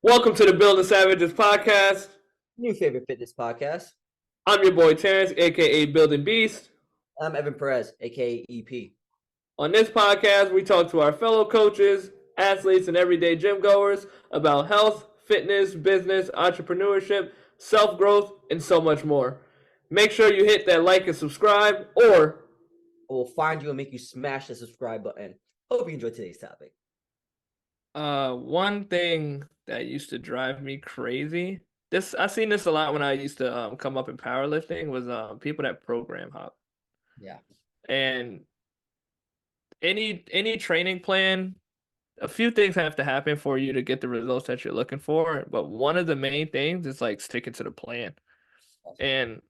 Welcome to the Building Savages podcast. New favorite fitness podcast. I'm your boy Terrence, aka Building Beast. I'm Evan Perez, aka EP. On this podcast, we talk to our fellow coaches, athletes, and everyday gym goers about health, fitness, business, entrepreneurship, self growth, and so much more. Make sure you hit that like and subscribe, or We'll find you and make you smash the subscribe button. Hope you enjoyed today's topic. one thing that used to drive me crazy. This I seen this a lot when I used to come up in powerlifting was people that program hop. Yeah. And any training plan, a few things have to happen for you to get the results that you're looking for, but one of the main things is like sticking to the plan. And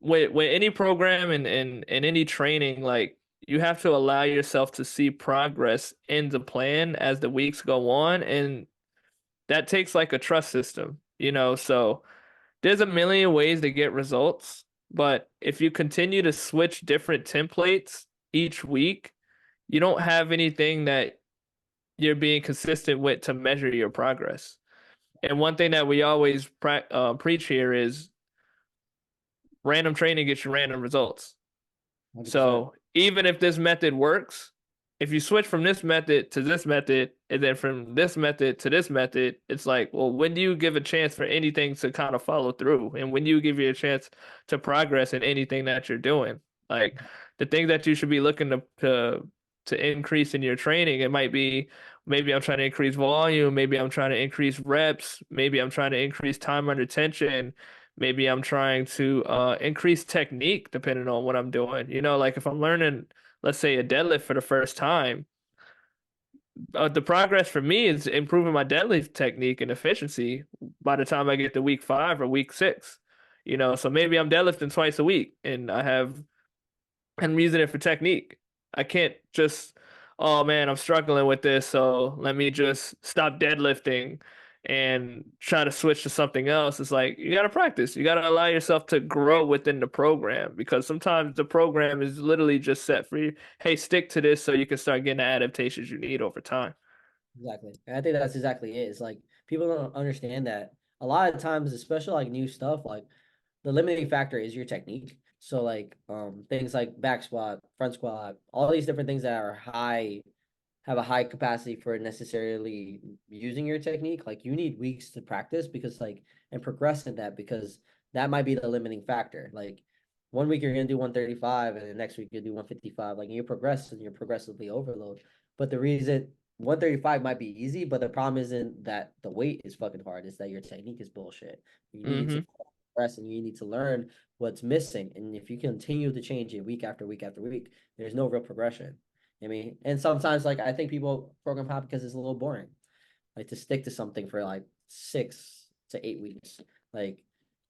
with any program and any training, like you have to allow yourself to see progress in the plan as the weeks go on, and that takes like a trust system, so there's a million ways to get results, but if you continue to switch different templates each week, you don't have anything that you're being consistent with to measure your progress. And one thing that we always preach here is random training gets you random results. 100%. So even if this method works, if you switch from this method to this method, and then from this method to this method, it's like, well, when do you give a chance for anything to kind of follow through? And when do you give you a chance to progress in anything that you're doing? Like the things that you should be looking to increase in your training, it might be maybe I'm trying to increase volume, maybe I'm trying to increase reps, maybe I'm trying to increase time under tension, maybe I'm trying to increase technique depending on what I'm doing. Like if I'm learning, let's say, a deadlift for the first time, the progress for me is improving my deadlift technique and efficiency by the time I get to week 5 or week 6. So maybe I'm deadlifting twice a week and I'm using it for technique. I can't just, oh man, I'm struggling with this, so let me just stop deadlifting and try to switch to something else. It's like you got to practice. You got to allow yourself to grow within the program because sometimes the program is literally just set for you. Hey, stick to this so you can start getting the adaptations you need over time. Exactly. And I think that's exactly it. It's like people don't understand that a lot of times, especially like new stuff, like the limiting factor is your technique. So like things like back squat, front squat, all these different things that are high have a high capacity for necessarily using your technique. Like you need weeks to practice because like and progress in that because that might be the limiting factor. Like one week you're gonna do 135 and the next week you'll do 155. Like you progress and you're progressively overload. But the reason 135 might be easy, but the problem isn't that the weight is fucking hard, it's that your technique is bullshit. You need to Mm-hmm. progress and you need to learn what's missing. And if you continue to change it week after week after week, there's no real progression. I mean, and sometimes like I think people program hop because it's a little boring, like to stick to something for like 6 to 8 weeks. Like,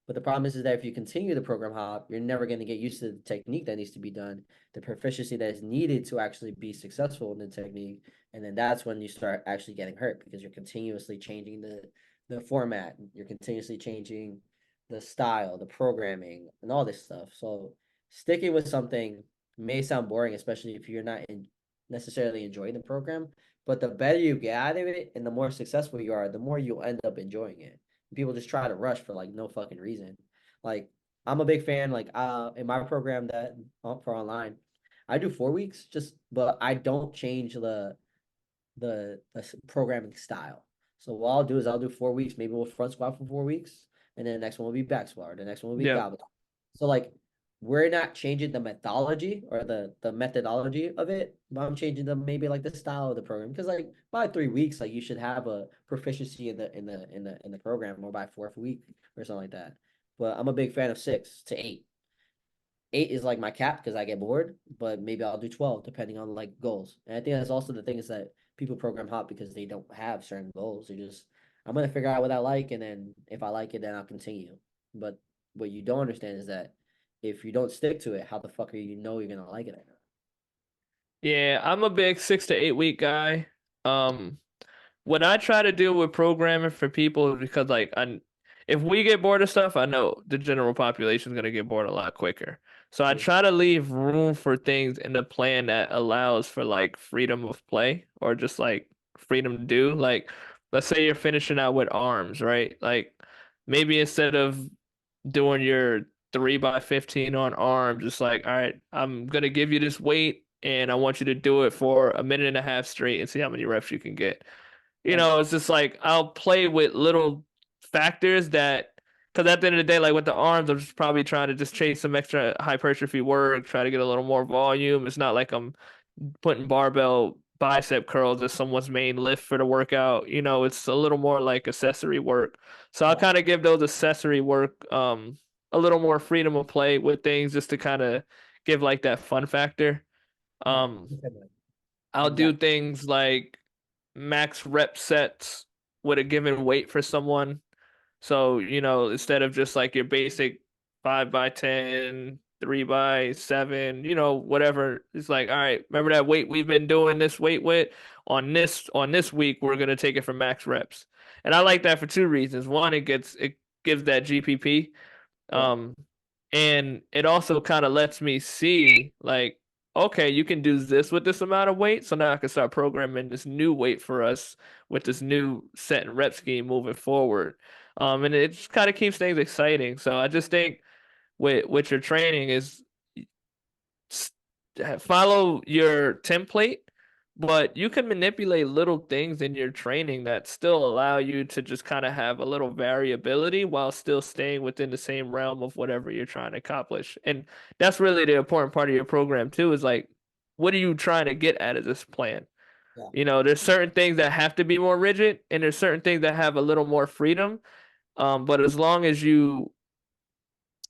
but the problem is that if you continue the program hop, you're never going to get used to the technique that needs to be done, the proficiency that is needed to actually be successful in the technique, and then that's when you start actually getting hurt because you're continuously changing the format, you're continuously changing the style, the programming, and all this stuff. So sticking with something may sound boring, especially if you're not necessarily enjoying the program. But the better you get out of it and the more successful you are, the more you'll end up enjoying it. People just try to rush for like no fucking reason. Like I'm a big fan. Like in my program that for online, I do 4 weeks just, but I don't change the programming style. So what I'll do is I'll do 4 weeks. Maybe we'll front squat for 4 weeks, and then the next one will be back squat. The next one will be Yep. goblet. So like we're not changing the methodology or the methodology of it, but I'm changing the maybe like the style of the program because like by 3 weeks, like you should have a proficiency in the program, or by fourth week or something like that. But I'm a big fan of 6 to 8. 8 is like my cap because I get bored, but maybe I'll do 12 depending on like goals. And I think that's also the thing is that people program hop because they don't have certain goals. They just I'm gonna figure out what I like, and then if I like it, then I'll continue. But what you don't understand is that if you don't stick to it, how the fuck are you know you're gonna like it or not? Yeah, I'm a big 6 to 8 week guy. Um, what I try to do with programming for people is because if we get bored of stuff, I know the general population is gonna get bored a lot quicker. So I True. try to leave room for things in the plan that allows for like freedom of play or just like freedom to do. Like let's say you're finishing out with arms, right? Like maybe instead of doing your 3 by 15 on arms, it's like, all right, I'm gonna give you this weight and I want you to do it for a minute and a half straight and see how many reps you can get. Yeah. It's just like I'll play with little factors that, because at the end of the day, like with the arms, I'm just probably trying to just chase some extra hypertrophy work, try to get a little more volume. It's not like I'm putting barbell bicep curls as someone's main lift for the workout. It's a little more like accessory work. So I'll Yeah. kind of give those accessory work a little more freedom of play with things just to kind of give like that fun factor. Yeah. Um, Exactly. I'll do Exactly. things like max rep sets with a given weight for someone. So, instead of just like your basic 5 by 10, 3 by 7, whatever, it's like, all right, remember that weight we've been doing this weight with on this week, we're gonna take it for max reps. And I like that for two reasons. One, it gives that GPP. Yeah. Um, and it also kind of lets me see like, okay, you can do this with this amount of weight. So now I can start programming this new weight for us with this new set and rep scheme moving forward. And it just kind of keeps things exciting. So I just think with your training is s- follow your template, but you can manipulate little things in your training that still allow you to just kind of have a little variability while still staying within the same realm of whatever you're trying to accomplish. And that's really the important part of your program too, is like, what are you trying to get out of this plan? Yeah. There's certain things that have to be more rigid and there's certain things that have a little more freedom. But as long as you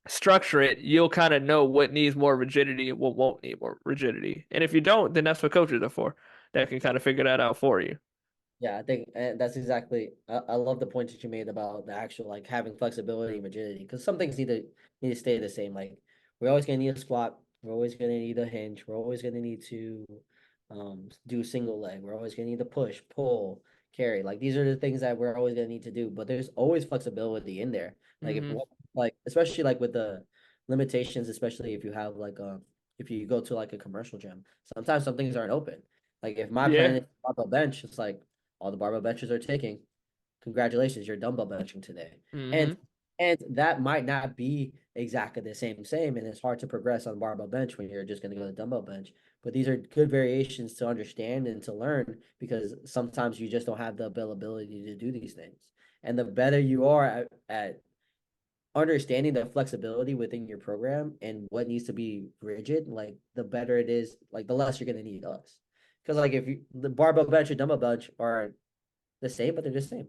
structure it, you'll kind of know what needs more rigidity and what won't need more rigidity. And if you don't, then that's what coaches are for. That can kind of figure that out for you. Yeah, I think that's exactly. I love the point that you made about the actual like having flexibility and rigidity because some things need to stay the same. Like we're always gonna need a squat. We're always gonna need a hinge. We're always gonna need to do single leg. We're always gonna need to push, pull, carry. Like these are the things that we're always gonna need to do. But there's always flexibility in there. Like if Hmm. like especially like with the limitations, especially if you have like if you go to like a commercial gym, sometimes some things aren't open. Like if my plan Yeah. is barbell bench, it's like all the barbell benches are taking. Congratulations, you're dumbbell benching today. And Hmm. and that might not be exactly the same, and it's hard to progress on barbell bench when you're just going to go to dumbbell bench. But these are good variations to understand and to learn because sometimes you just don't have the availability to do these things. And the better you are at understanding the flexibility within your program and what needs to be rigid, like the better it is, like the less you're going to need us. Because like if you the barbell bench and dumbbell bench are the same, but they're the same.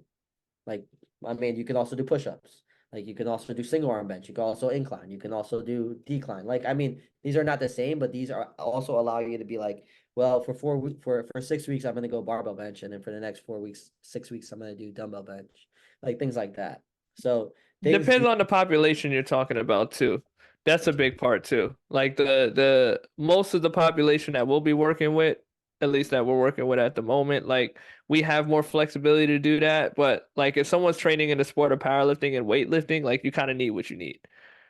Like, I mean, you can also do push-ups. Like, you can also do single arm bench. You can also incline. You can also do decline. Like, I mean, these are not the same, but these are also allow you to be like, well, for 4 weeks, for 6 weeks, I'm gonna go barbell bench, and then for the next 4 weeks, 6 weeks, I'm gonna do dumbbell bench, like things like that. So things Depends on the population you're talking about too. That's a big part too. Like the most of the population that we'll be working with, at least that we're working with at the moment, like we have more flexibility to do that. But like if someone's training in the sport of powerlifting and weightlifting, like you kind of need what you need.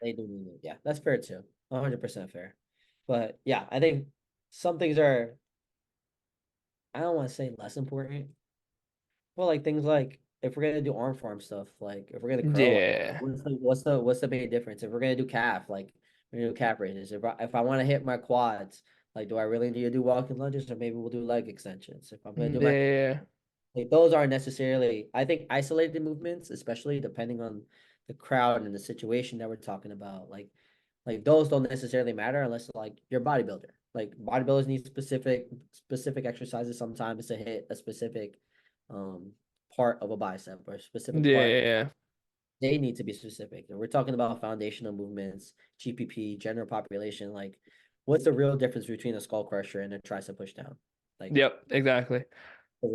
they do need it. Yeah, that's fair too. 100% fair. But yeah, I think some things are. I don't want to say less important. Well, like things like if we're gonna do arm farm stuff, like if we're gonna curl, like Yeah. what's the main difference? If we're gonna do calf, like we're gonna do calf raises. If I want to hit my quads, like do I really need to do walking lunges or maybe we'll do leg extensions? If I'm gonna do my Yeah. like those aren't necessarily I think isolated movements, especially depending on the crowd and the situation that we're talking about, like those don't necessarily matter unless like you're a bodybuilder. Like bodybuilders need specific exercises sometimes to hit a specific um part of a bicep or a specific part. Yeah. They need to be specific. And we're talking about foundational movements, GPP, general population. Like, what's the real difference between a skull crusher and a tricep push down? Like, Yep, exactly.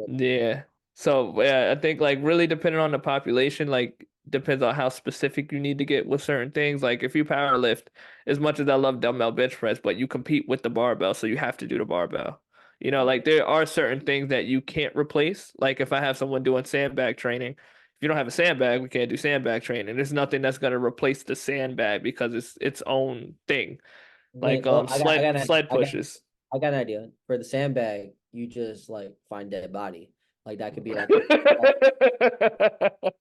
Yeah. So yeah, I think like really depending on the population, like depends on how specific you need to get with certain things. Like if you power lift, as much as I love dumbbell bench press, but you compete with the barbell, so you have to do the barbell. Like there are certain things that you can't replace. Like if I have someone doing sandbag training, if you don't have a sandbag, we can't do sandbag training. There's nothing that's gonna replace the sandbag because it's its own thing. Like wait, well, sled pushes. I got an idea. For the sandbag, you just like find dead body. Like that could be like,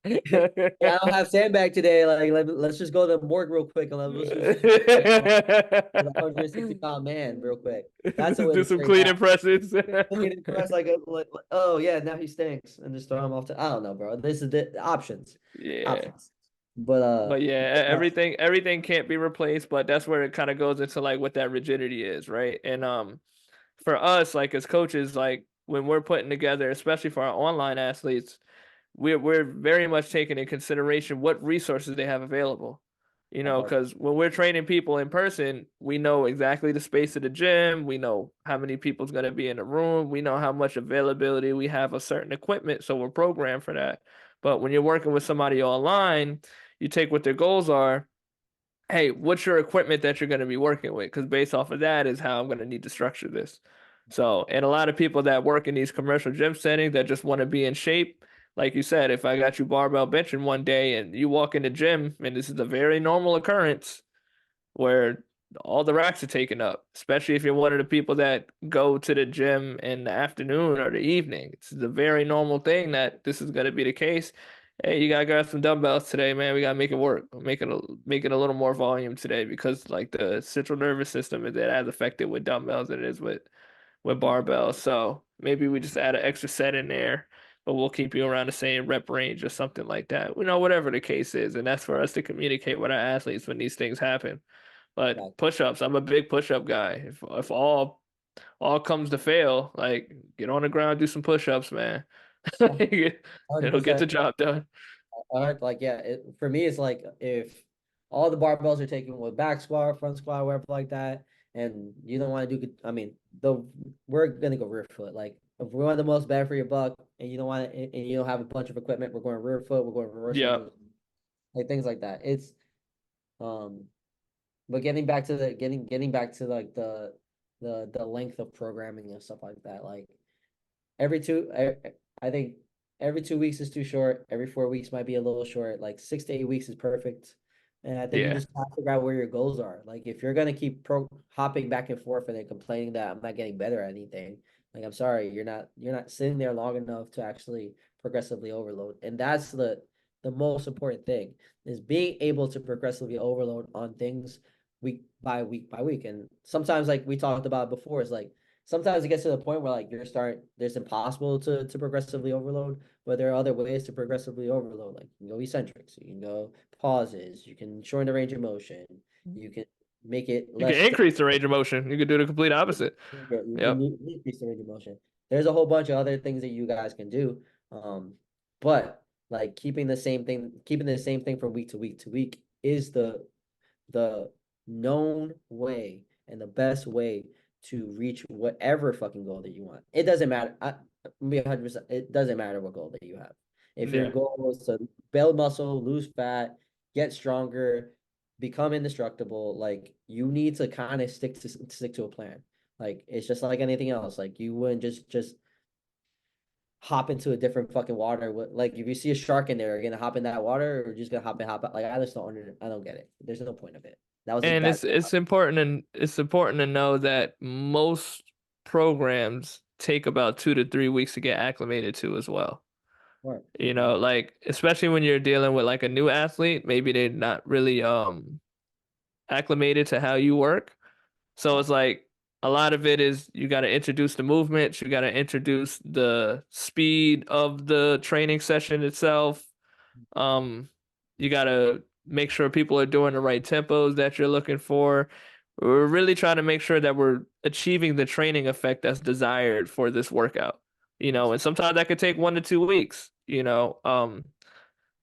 yeah, I don't have sandbag today. Like let's just go to the morgue real quick and let's just with a 160-pound man real quick. That's the way Do to some train clean that. and presses. Clean and press like, oh yeah, now he stinks, and just throw him off to I don't know, bro. This is the options, Yeah. options. But But yeah, everything can't be replaced, but that's where it kind of goes into like what that rigidity is, right? And for us, like as coaches, like when we're putting together, especially for our online athletes, we're very much taking in consideration what resources they have available. You know, because when we're training people in person, we know exactly the space of the gym, we know how many people's going to be in the room, we know how much availability we have of certain equipment, so we're programmed for that. But when you're working with somebody online, you take what their goals are. Hey, what's your equipment that you're going to be working with? Because based off of that is how I'm going to need to structure this. So, and a lot of people that work in these commercial gym settings that just want to be in shape, like you said, if I got you barbell benching one day and you walk in the gym, and this is a very normal occurrence where all the racks are taken up, especially if you're one of the people that go to the gym in the afternoon or the evening. It's a very normal thing that this is going to be the case. Hey, you gotta grab some dumbbells today, man. We gotta make it work. Make it a little more volume today because like the central nervous system is as affected with dumbbells than it is with barbells. So maybe we just add an extra set in there, but we'll keep you around the same rep range or something like that. You know, whatever the case is, and that's for us to communicate with our athletes when these things happen. But push-ups, I'm a big push-up guy. If all comes to fail, like get on the ground, do some push-ups, man. It'll get the 100%. job done. Like yeah, for me it's like if all the barbells are taken with back squat, front squat, whatever like that, and you don't want to do. I mean, we're gonna go rear foot. Like if we want the most bang for your buck, and you don't want and you don't have a bunch of equipment, we're going rear foot. We're going reverse Yeah. lunges, like things like that. It's um, but getting back to like the length of programming and stuff like that. Like every two, I think every 2 weeks is too short. Every 4 weeks might be a little short. Like 6 to 8 weeks is perfect. And I think you Yeah. just have to figure out where your goals are. Like if you're gonna keep hopping back and forth and then complaining that I'm not getting better at anything, like I'm sorry, you're not sitting there long enough to actually progressively overload. And that's the most important thing is being able to progressively overload on things week by week by week. And sometimes like we talked about before, is like sometimes it gets to the point where like there's impossible to progressively overload, but there are other ways to progressively overload. Like you can go eccentrics, you can go pauses, you can shorten the range of motion, you can make it You can less increase the range of motion. You can do the complete opposite. you Yep. can increase the range of motion. There's a whole bunch of other things that you guys can do. But like keeping the same thing from week to week to week is the known way and the best way to reach whatever fucking goal that you want. It doesn't matter. Be 100%. It doesn't matter what goal that you have. If your Yeah. goal is to build muscle, lose fat, get stronger, become indestructible, like you need to kind of stick to a plan. Like it's just like anything else. Like you wouldn't just hop into a different fucking water. Like if you see a shark in there, you're gonna hop in that water, or just gonna hop out. Like I just I don't get it. There's no point of it. That was And that. it's important to know that most programs take about 2 to 3 weeks to get acclimated to as well. Right. You know, like especially when you're dealing with like a new athlete, maybe they're not really acclimated to how you work. So it's like a lot of it is you got to introduce the movements, you got to introduce the speed of the training session itself. Um, you got to make sure people are doing the right tempos that you're looking for. We're really trying to make sure that we're achieving the training effect that's desired for this workout. You know, and sometimes that could take 1 to 2 weeks, you know.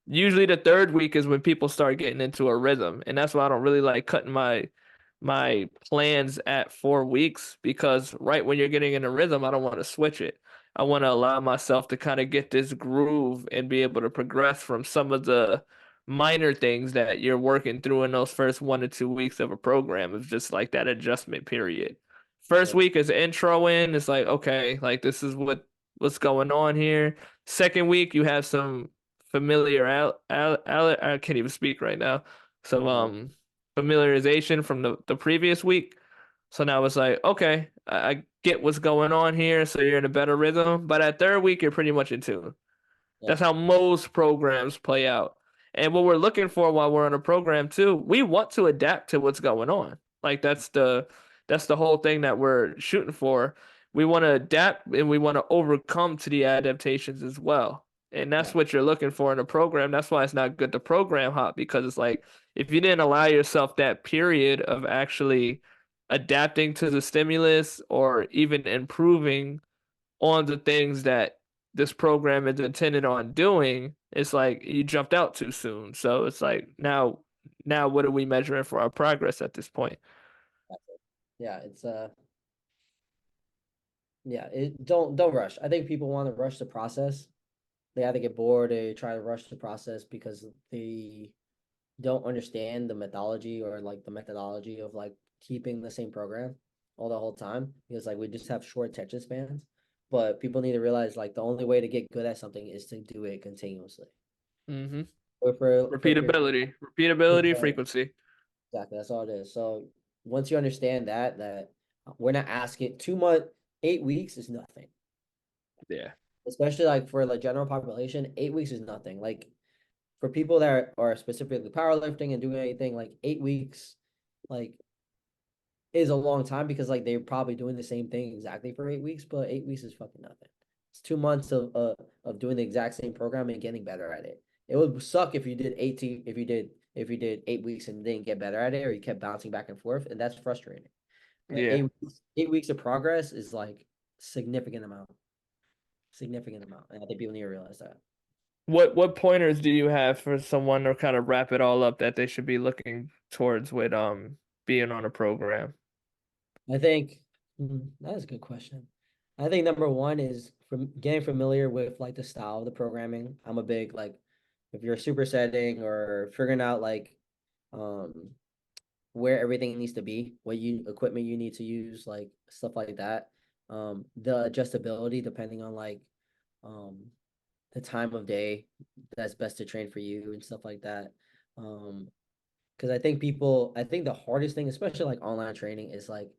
Usually the third week is when people start getting into a rhythm, and that's why I don't really like cutting my plans at 4 weeks because right when you're getting in a rhythm, I don't want to switch it. I want to allow myself to kind of get this groove and be able to progress from some of the minor things that you're working through in those first 1 to 2 weeks of a program. It's just like that adjustment period. First Yeah. week is intro in. It's like, okay, like this is what's going on here. Second week, you have some familiar I can't even speak right now. Some Yeah. familiarization from the previous week. So now it's like, okay, I get what's going on here, so you're in a better rhythm. But at third week, you're pretty much in tune. Yeah. That's how most programs play out. And what we're looking for while we're on a program too, we want to adapt to what's going on. Like that's the whole thing that we're shooting for. We want to adapt and we want to overcome to the adaptations as well. And that's Yeah. what you're looking for in a program. That's why it's not good to program hop, because it's like if you didn't allow yourself that period of actually adapting to the stimulus or even improving on the things that this program is intended on doing, it's like you jumped out too soon. So it's like now what are we measuring for our progress at this point? Yeah, it's yeah, don't rush. I think people want to rush the process. They either get bored, they try to rush the process because they don't understand the methodology or like the methodology of like keeping the same program all the whole time, because like we just have short attention spans. But people need to realize like the only way to get good at something is to do it continuously. Hmm. For your Repeatability, frequency. exactly, that's all it is. So once you understand that we're not asking 2 month, 8 weeks is nothing. Yeah. Especially like for the general population, 8 weeks is nothing. Like for people that are specifically powerlifting and doing anything, like 8 weeks, like is a long time because like they're probably doing the same thing exactly for 8 weeks, but 8 weeks is fucking nothing. It's 2 months of doing the exact same program and getting better at it. It would suck if you did 18 if you did 8 weeks and didn't get better at it, or you kept bouncing back and forth, and that's frustrating. But Yeah. 8 weeks of progress is like significant amount. Significant amount. And I think people need to realize that. What pointers do you have for someone to kind of wrap it all up that they should be looking towards with being on a program? I think that is a good question. I think number one is from getting familiar with like the style of the programming. I'm a big like if you're supersetting or figuring out like um where everything needs to be, what you equipment you need to use, like stuff like that. The adjustability depending on like um the time of day that's best to train for you and stuff like that. Um, because I think the hardest thing, especially like online training, is like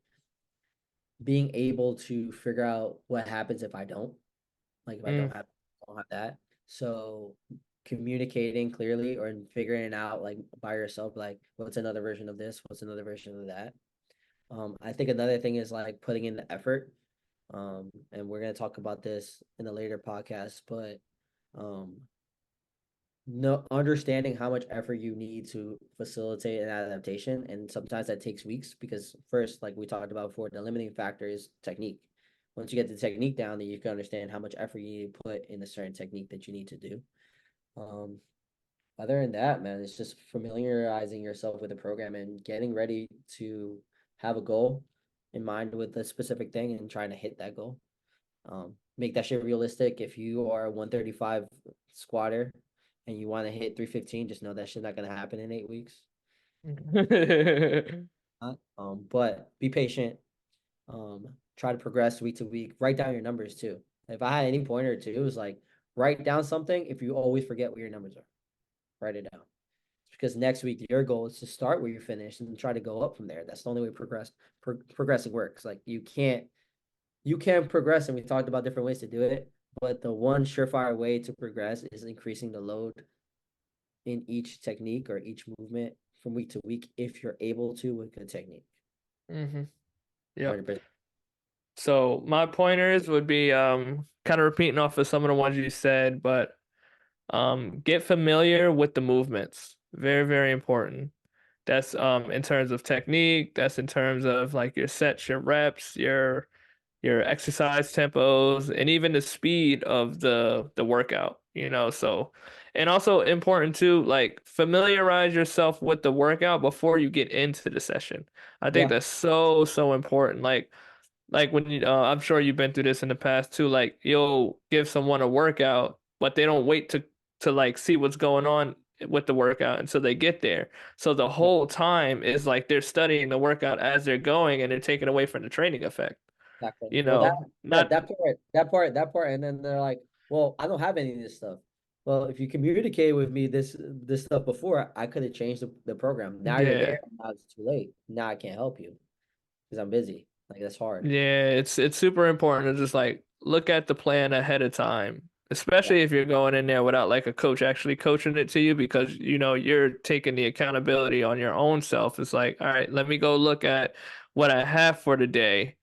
being able to figure out what happens if I don't, like if I Mm. don't have that. So communicating clearly or figuring it out like by yourself, like what's another version of this, what's another version of that. I think another thing is like putting in the effort. And we're gonna talk about this in a later podcast, but um no understanding how much effort you need to facilitate an adaptation, and sometimes that takes weeks because first like we talked about before, the limiting factor is technique. Once you get the technique down, then you can understand how much effort you need to put in a certain technique that you need to do. um Other than that, man, it's just familiarizing yourself with the program and getting ready to have a goal in mind with a specific thing and trying to hit that goal. Make that shit realistic. If you are a 135 squatter and you want to hit 315, just know that shit not gonna happen in 8 weeks. But be patient. Try to progress week to week. Write down your numbers too. If I had any pointer too, it was like write down something if you always forget what your numbers are. Write it down. Because next week your goal is to start where you finish and try to go up from there. That's the only way progressing works. Like you can progress, and we talked about different ways to do it, but the one surefire way to progress is increasing the load in each technique or each movement from week to week if you're able to with good technique. Hmm. Yep. 100%. So my pointers would be kind of repeating off of some of the ones you said, but get familiar with the movements. Very, very important. That's in terms of technique, that's in terms of like your sets, your reps, your exercise tempos, and even the speed of the workout, so and also important to like familiarize yourself with the workout before you get into the session. I think Yeah, that's so important. Like when I'm sure you've been through this in the past too. Like you'll give someone a workout, but they don't wait to like see what's going on with the workout until they get there. So the yeah, whole time is like they're studying the workout as they're going, and they're taking away from the training effect. exactly. You Well, know, not that part, and then they're like, "Well, I don't have any of this stuff." Well, if you communicated with me this stuff before, I could have changed the program. Now you're yeah. there, now it's too late. Now I can't help you because I'm busy. Like that's hard. Yeah, it's super important to just like look at the plan ahead of time, Yeah. especially if you're going in there without like a coach actually coaching it to you because you know you're taking the accountability on your own self. It's like, all right, let me go look at what I have for the day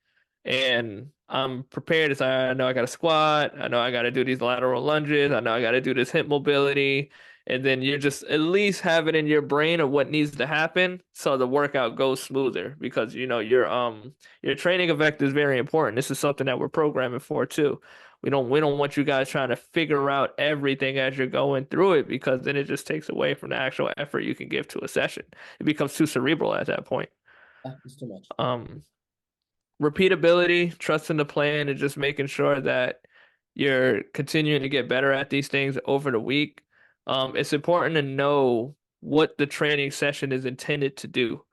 and I'm prepared. It's like, I know I got to squat, I know I got to do these lateral lunges, I know I got to do this hip mobility. And then you just at least have it in your brain of what needs to happen so the workout goes smoother because you know your training effect is very important. This is something that we're programming for too. We don't want you guys trying to figure out everything as you're going through it because then it just takes away from the actual effort you can give to a session. It becomes too cerebral at that point. It's too much. Um, Repeatability, trusting the plan, and just making sure that you're continuing to get better at these things over the week. It's important to know what the training session is intended to do.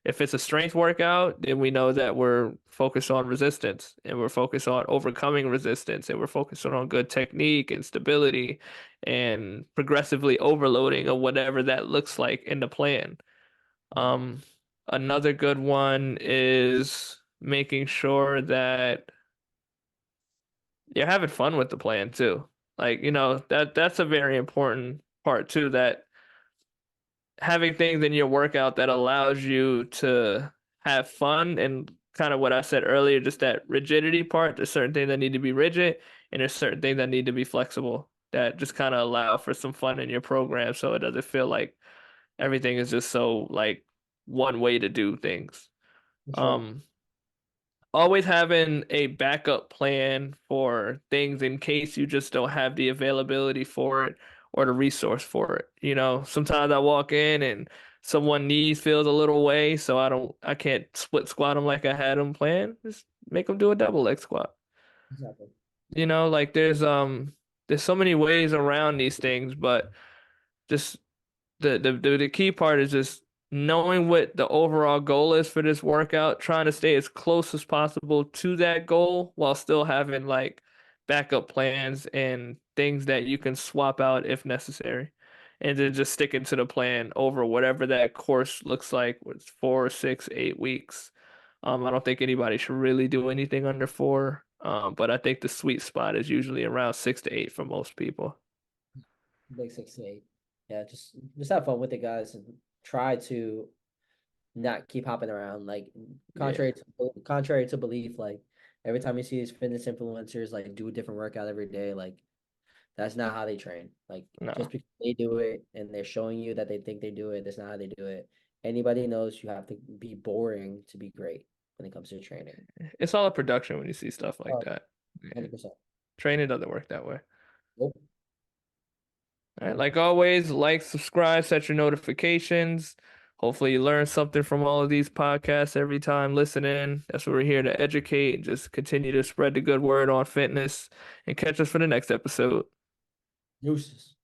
If it's a strength workout, then we know that we're focused on resistance and we're focused on overcoming resistance and we're focused on good technique and stability and progressively overloading of whatever that looks like in the plan. Um, Another good one is making sure that you're having fun with the plan too. Like, you know, that's a very important part too, that having things in your workout that allows you to have fun and kind of what I said earlier, just that rigidity part. There's certain things that need to be rigid and there's certain things that need to be flexible that just kind of allow for some fun in your program so it doesn't feel like everything is just so like one way to do things. For sure. Um, Always having a backup plan for things in case you just don't have the availability for it or the resource for it. You know, sometimes I walk in and someone knees feels a little way, so I can't split squat them like I had them planned. Just make them do a double leg squat. Exactly. You know, like there's so many ways around these things, but just the key part is just knowing what the overall goal is for this workout, trying to stay as close as possible to that goal while still having like backup plans and things that you can swap out if necessary. And then just sticking to the plan over whatever that course looks like, with 4, 6, 8 weeks. I don't think anybody should really do anything under 4. But I think the sweet spot is usually around 6 to 8 for most people. Big 68. Yeah, just have fun with it, guys, and try to not keep hopping around. Like Yeah. contrary to belief, like every time you see these fitness influencers like do a different workout every day, like that's not how they train. Like just No. because they do it and they're showing you that they think they do it, that's not how they do it. Anybody knows you have to be boring to be great when it comes to training. It's all a production when you see stuff like Oh, that. Yeah. 100%. Training doesn't work that way. Nope. All right. Like always, like, subscribe, set your notifications. Hopefully you learn something from all of these podcasts every time listening. That's what we're here to educate and just continue to spread the good word on fitness and catch us for the next episode. Deuces.